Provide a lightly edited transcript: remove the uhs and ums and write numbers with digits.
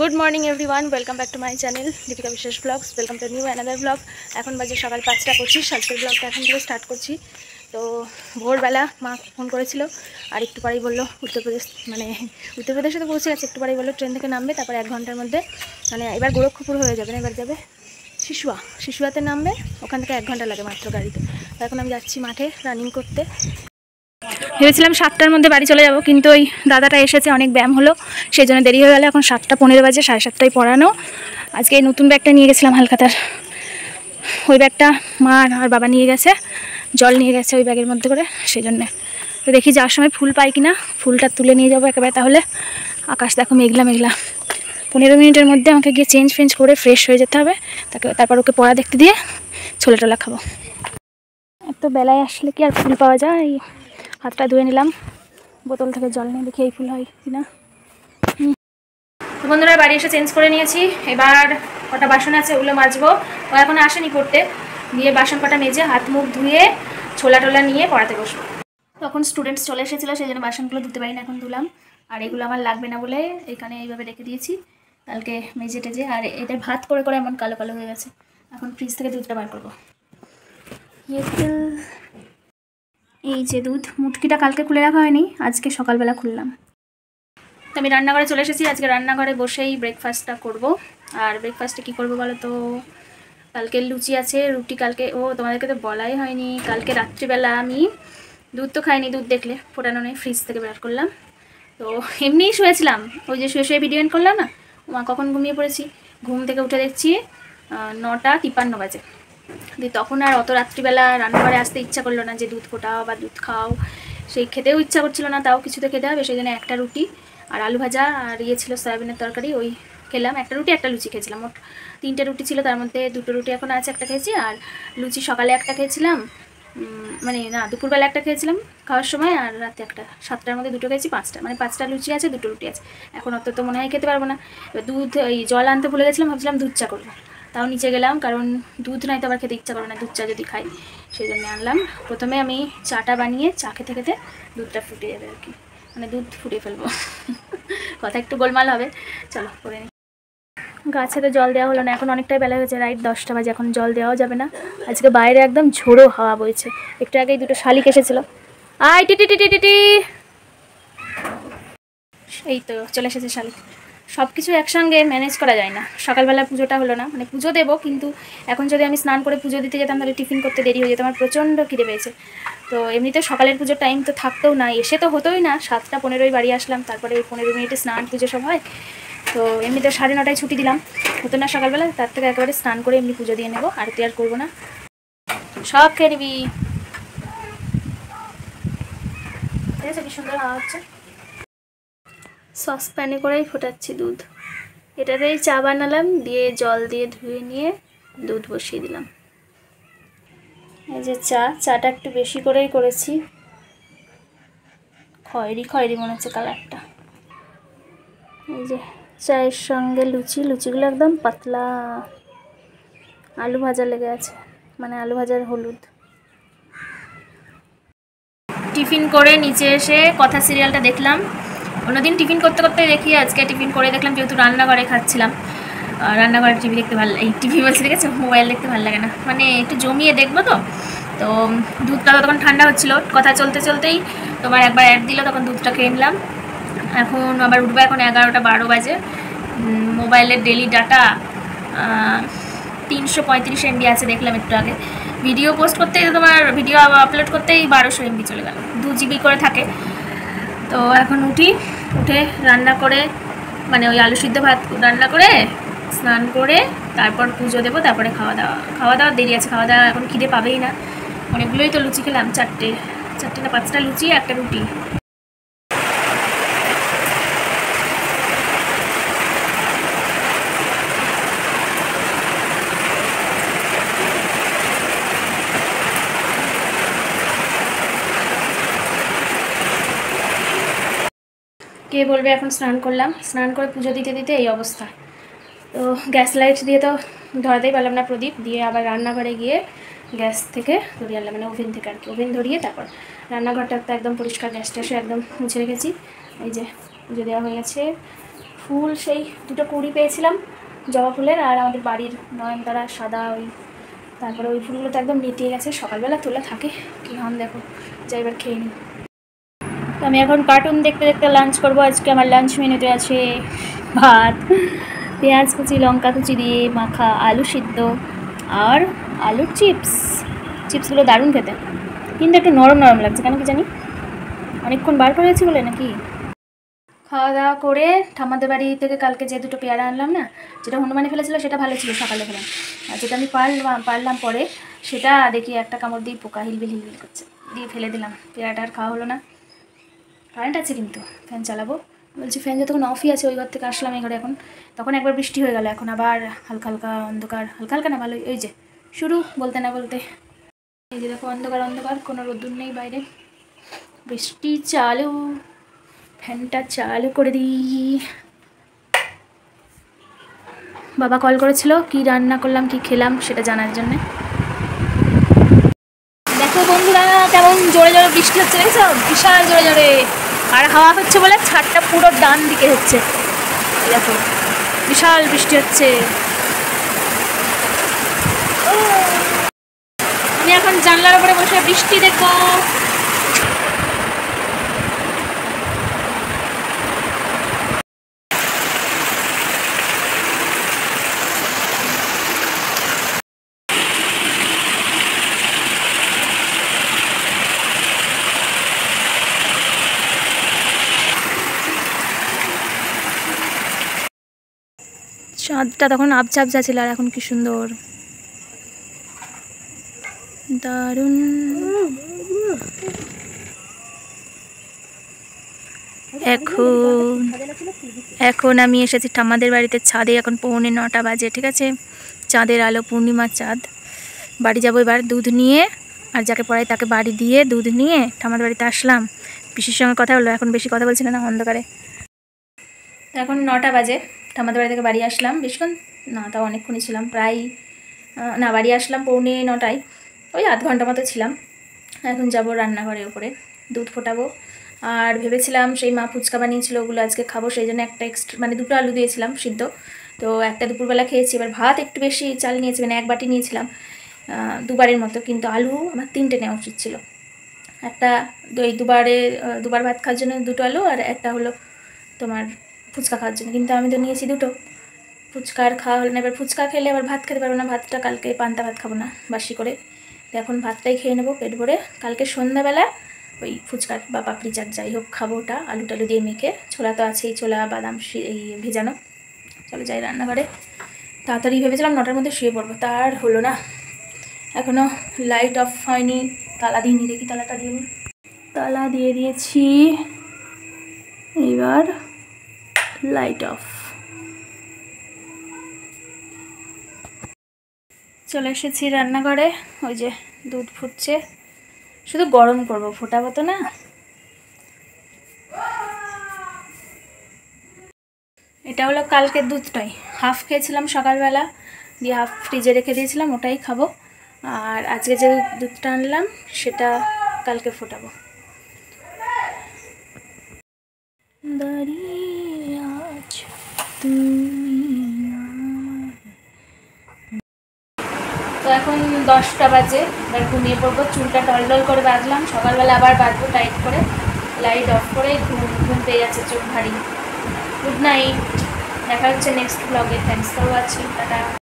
Good morning everyone, welcome back to my channel Dipika Biswas vlogs. Welcome to new another vlog. এখন বাজে সকাল 5:25। আজকের ব্লগটা এখন থেকে স্টার্ট করছি। তো ভোরবেলা মা ফোন করেছিল, আর একটু পরেই বললো উত্তরপ্রদেশে তো পৌঁছে গেছে। একটু পরেই বললো ট্রেন থেকে নামবে, তারপরে 1 ঘন্টার মধ্যে এবার গোরক্ষপুর হয়ে যাবে না, এবার যাবে শিশুয়াতে নামবে। ওখান থেকে 1 ঘন্টা লাগে মাত্র গাড়িতে। তো এখন আমি যাচ্ছি মাঠে রানিং করতে। ভেবেছিলাম 7টার মধ্যে বাড়ি চলে যাব, কিন্তু ওই দাদাটা এসেছে, অনেক ব্যায়াম হলো, সেই জন্য দেরি হয়ে গেল। এখন 7:15 বাজে, 7:30টায় পড়ানো। আজকে এই নতুন ব্যাগটা নিয়ে গেছিলাম হালখাতার, ওই ব্যাগটা মা আর বাবা নিয়ে গেছে, জল নিয়ে গেছে ওই ব্যাগের মধ্যে করে, সেই জন্যে। তো দেখি যাওয়ার সময় ফুল পাই কিনা, ফুলটা তুলে নিয়ে যাবো একেবারে। তাহলে আকাশ দেখো মেঘলা মেঘলা। 15 মিনিটের মধ্যে আমাকে গিয়ে চেঞ্জ করে ফ্রেশ হয়ে যেতে হবে, তারপর ওকে পড়া দেখতে দিয়ে ছোলা টোলা খাবো। এত বেলায় আসলে কি আর ফুল পাওয়া যায়? হাতটা ধুয়ে নিলাম, বোতল থেকে জল নিয়ে, দেখি এই ফুল হয় কিনা। তো বন্ধুরা, বাড়ি এসে চেঞ্জ করে নিয়েছি। এবার কটা বাসন আছে ওগুলো মাজবো। ও এখন আসেনি পড়তে, দিয়ে বাসন কটা মেজে হাত মুখ ধুয়ে ছোলা টোলা নিয়ে পড়াতে বসবো। তখন স্টুডেন্টস চলে এসেছিলো, সেই জন্য বাসনগুলো ধুতে পারি না, এখন ধুলাম। আর এগুলো আমার লাগবে না বলে এখানে এইভাবে রেখে দিয়েছি, কালকে মেজে টেজে। আর এদের ভাত করে করে এমন কালো কালো হয়ে গেছে। এখন ফ্রিজ থেকে দুধটা বার করবো। এই যে দুধ, মুটকিটা কালকে খুলে রাখা হয়নি, আজকে সকালবেলা খুললাম। তো আমি রান্নাঘরে চলে এসেছি। আজকে রান্নাঘরে বসেই ব্রেকফাস্টটা করব। আর ব্রেকফাস্টে কী করবো বলো তো? কালকে লুচি আছে, রুটি কালকে, তোমাদেরকে তো বলাই হয়নি, কালকে রাত্রিবেলা আমি দুধ তো খাইনি, দুধ দেখলে ফোটানো নেই, ফ্রিজ থেকে বের করলাম। তো এমনিই শুয়েছিলাম, ওই যে শুয়ে ভিডিও এন্ড করলাম না, মা কখন ঘুমিয়ে পড়েছি, ঘুম থেকে উঠে দেখছি 9:53 বাজে। দিয়ে তখন আর অত রাত্রিবেলা রান্নাঘরে আসতে ইচ্ছা করলো না যে দুধ ফোটাও বা দুধ খাও, সেই খেতেও ইচ্ছা করছিল না, তাও কিছুতে খেতে হবে, সেই জন্য একটা রুটি আর আলু ভাজা আর ছিল সয়াবিনের তরকারি, ওই খেলাম। একটা রুটি একটা লুচি খেয়েছিলাম, মোট 3টে রুটি ছিল, তার মধ্যে 2টো রুটি এখন আছে, একটা খেয়েছি। আর লুচি সকালে একটা খেয়েছিলাম, দুপুরবেলা একটা খেয়েছিলাম খাওয়ার সময়, আর রাতে একটা। 7টার মধ্যে 2টো খেয়েছি, 5টা লুচি আছে, 2টো রুটি আছে। এখন অত তো মনে হয় খেতে পারবো না। এবার দুধ, ওই জল আনতে ভুলে গেছিলাম, ভাবছিলাম দুধ চা করবো, তাও নিচে গেলাম, কারণ দুধ নাই তো আবার খেতে ইচ্ছা করে না, দুধ চা যদি খাই, সেই জন্য আনলাম। প্রথমে আমি চাটা বানিয়ে চা খেতে খেতে দুধটা ফুটে যাবে আর কি, দুধ ফুটিয়ে ফেলবো। কথা একটু গোলমাল হবে, চলো করে নিই। গাছে তো জল দেওয়া হলো না, এখন অনেকটাই বেলা হয়েছে, রাইট 10টা বাজে, এখন জল দেওয়াও যাবে না। আজকে বাইরে একদম ঝোড়ো হাওয়া বইছে। একটু আগেই 2টো শালিক এসেছিলো, আয় টিটি টিটি টিটি, এই তো চলে এসেছে শালিক। সব কিছু একসঙ্গে ম্যানেজ করা যায় না। সকালবেলা পুজোটা হলো না, পুজো দেবো, কিন্তু এখন যদি আমি স্নান করে পুজো দিতে যেতাম তাহলে টিফিন করতে দেরি হয়ে যেত, আমার প্রচণ্ড খিদে পেয়েছে। তো এমনিতে সকালের পুজোর টাইম তো থাকতেও না, এসে তো হতোই না, 7:15 বাড়ি আসলাম, তারপরে ওই 15 মিনিটে স্নান পুজো সব হয়। তো এমনিতে 9:30টায় ছুটি দিলাম, হতো না সকালবেলা, তার থেকে একেবারে স্নান করে এমনি পুজো দিয়ে নেবো, আরতি আর করবো না, সব খেয়ে নিবি। ঠিক আছে, কি সুন্দর হাওয়া হচ্ছে। সসপ্যানে করেই ফোটাচ্ছি দুধ, এটাতেই চা বানালাম, দিয়ে জল দিয়ে ধুয়ে নিয়ে দুধ বসিয়ে দিলাম। এই যে চাটা একটু বেশি করেই করেছি, খয়েরি মনে হচ্ছে কালারটা। এই যে চায়ের সঙ্গে লুচিগুলো একদম পাতলা, আলু ভাজা লেগে আছে, আলু ভাজার হলুদ। টিফিন করে নিচে এসে কথা সিরিয়ালটা দেখলাম। অন্যদিন টিফিন করতে করতে দেখি, আজকে টিফিন করে দেখলাম, যেহেতু রান্নাঘরে খাচ্ছিলাম, রান্নাঘরে টিভি দেখতে ভালো, এই টিভি বলছি দেখেছি, মোবাইল দেখতে ভালো লাগে না, একটু জমিয়ে দেখবো। তো দুধটা তখন ঠান্ডা হচ্ছিল, কথা চলতে চলতেই তোমার একবার অ্যাড দিল, তখন দুধটা খেয়ে নিলাম। এখন আবার উঠবে, এখন 11:12 বাজে। মোবাইলের ডেলি ডাটা 335 MB আছে, দেখলাম একটু আগে। ভিডিও পোস্ট করতেই তোমার ভিডিও আপলোড করতেই 1200 MB চলে গেল, 2 GB করে থাকে। তো এখন উঠে রান্না করে, ওই আলু সিদ্ধ ভাত রান্না করে স্নান করে তারপর পুজো দেবো, তারপরে খাওয়া দাওয়া দেরি আছে, খাওয়া দাওয়া এখন খিদে পাবেই না, অনেকগুলোই তো লুচি খেলাম, 4টে না 5টা লুচি, একটা রুটি। কে বলবে এখন স্নান করলাম, স্নান করে পুজো দিতে দিতে এই অবস্থা। তো গ্যাস লাইট দিয়ে তো ধরাতেই পারলাম না প্রদীপ, দিয়ে আবার রান্নাঘরে গিয়ে গ্যাস থেকে ধরিয়ে আনলাম, ওভেন থেকে আর কি, ওভেন ধরিয়ে তারপর রান্নাঘরটা একদম পরিষ্কার, গ্যাস ট্যাসে একদম মুছে রেখেছি। এই যে পুজো দেওয়া হয়ে গেছে, ফুল সেই দুটো কুড়ি পেয়েছিলাম জবা ফুলের, আর আমাদের বাড়ির নয়নতারা সাদা ওই, তারপরে ওই ফুলগুলো তো একদম নেতিয়ে গেছে, সকালবেলা তোলা থাকে কি হন দেখো, যাই এবার খেয়ে নিই। তো আমি এখন কার্টুন দেখতে দেখতে লাঞ্চ করবো। আজকে আমার লাঞ্চ মেনুতে আছে ভাত, পেঁয়াজ কুচি লঙ্কা কুচি দিয়ে মাখা আলু সিদ্ধ আর আলুর চিপস। চিপসগুলো দারুণ খেতে, কিন্তু একটু নরম নরম লাগছে কেন কি জানি, অনেকক্ষণ বার করেছি বলে নাকি। খাওয়া দাওয়া করে ঠাম্মাদের বাড়ি থেকে কালকে যে দুটো পেয়ারা আনলাম না, যেটা হনুমানে ফেলেছিল সেটা ভালো ছিল সকালে খেলাম, আর যেটা আমি পারলাম পরে সেটা দেখি একটা কামড় দিয়ে পোকা হিলবিল হিলবিল করছে, দিয়ে ফেলে দিলাম। পেয়ারাটা আর খাওয়া হলো না। কারেন্ট আছে কিন্তু ফ্যান চালাবো বলছি, ফ্যান যতক্ষণ অফই আছে ওই ঘর থেকে আসলাম এই ঘরে এখন, তখন একবার বৃষ্টি হয়ে গেল, এখন আবার হালকা হালকা অন্ধকার, হালকা হালকা না ভালোই, ওই যে শুরু বলতে না বলতে। এই যে দেখো অন্ধকার অন্ধকার, কোনো রোদ্দুর নেই বাইরে, বৃষ্টি চালু, ফ্যানটা চালু করে দিই। বাবা কল করেছিল কি রান্না করলাম কি খেলাম সেটা জানার জন্যে। দেখো বন্ধুরা কেমন জোরে জোরে বৃষ্টি হচ্ছে, দেখছো বিশাল জোরে জোরে, আর হাওয়া হচ্ছে বলে ছাদটা পুরো ডান দিকে হচ্ছে, দেখো বিশাল বৃষ্টি হচ্ছে। আমি এখন জানলার উপরে বসে বৃষ্টি দেখবো। চাঁদটা তখন আবছা আবছা ছিল, আর এখন কি সুন্দর দারুণ। এখন আমি এসেছি ঠাম্মাদের বাড়িতে ছাদে, এখন 9:45 বাজে, ঠিক আছে, চাঁদের আলো, পূর্ণিমার চাঁদ। বাড়ি যাবো এবার দুধ নিয়ে, আর যাকে পড়াই তাকে বাড়ি দিয়ে দুধ নিয়ে ঠাম্মাদের বাড়িতে আসলাম। পিসির সঙ্গে কথা হলো, এখন বেশি কথা বলছি না অন্ধকারে। এখন 9টা বাজে, ঠাম্মাদের বাড়ি থেকে বাড়ি আসলাম, বেশিক্ষণ না তাও অনেকক্ষণই ছিলাম, প্রায় না বাড়ি আসলাম 9:45, ওই আধ ঘন্টা মতো ছিলাম। এখন যাব রান্নাঘরে ওপরে দুধ ফোটাবো, আর ভেবেছিলাম সেই মা ফুচকা বানিয়েছিল ওগুলো আজকে খাবো, সেই জন্য একটা এক্সট্রা মানে দুটো আলু দিয়েছিলাম সিদ্ধ, তো একটা দুপুরবেলা খেয়েছি। এবার ভাত একটু বেশি চাল নিয়েছি, মানে 1 বাটি নিয়েছিলাম দুবারের মতো, কিন্তু আলু আমার 3টে নেওয়া উচিত ছিল। একটা ওই দুবার ভাত খাওয়ার জন্য 2টো আলু, আর একটা হলো তোমার ফুচকা খাওয়ার জন্য, কিন্তু আমি তো নিয়েছি 2টো। ফুচকা আর খাওয়া হলো না, এবার ফুচকা খেলে আবার ভাত খেতে পারবো না, ভাতটা কালকে পান্তা ভাত খাবো না বাসি করে, তো এখন ভাতটাই খেয়ে নেবো পেট ভরে। কালকে সন্ধ্যাবেলা ওই ফুচকা বা পাপড়ি চাট যাই হোক খাবো, ওটা আলু টালু দিয়ে মেখে, ছোলা তো আছেই, ছোলা বাদাম এই ভেজানো। চলো যাই রান্নাঘরে, তাড়াতাড়ি ভেবেছিলাম 9টার মধ্যে শুয়ে পড়বো, তার হলো না, এখনও লাইট অফ হয়নি, তালা দিইনি, দেখি তালাটা দিইনি, তালা দিয়ে দিয়েছি, এবার লাইট অফ। চলে এসেছি রান্নাঘরে, ওই যে দুধ ফুটছে, শুধু গরম করবো, ফোটাবো তো না। এটা হলো কালকের দুধটাই, হাফ খেয়েছিলাম সকালবেলা, দিয়ে হাফ ফ্রিজে রেখে দিয়েছিলাম, ওটাই খাবো। আর আজকে যে দুধটা আনলাম সেটা কালকে ফোটাবো। তো এখন 10টা বাজে, এবার ঘুমিয়ে পড়বো, চুলটা টলটল করে বাঁধলাম, সকালবেলা আবার বাঁধবো টাইট করে, লাইট অফ করে, ঘুম পেয়ে যাচ্ছে, চোখ ভারী। গুড নাইট, দেখা হচ্ছে নেক্সট ব্লগে, থ্যাঙ্কস ফর ওয়াচিং, টাটা।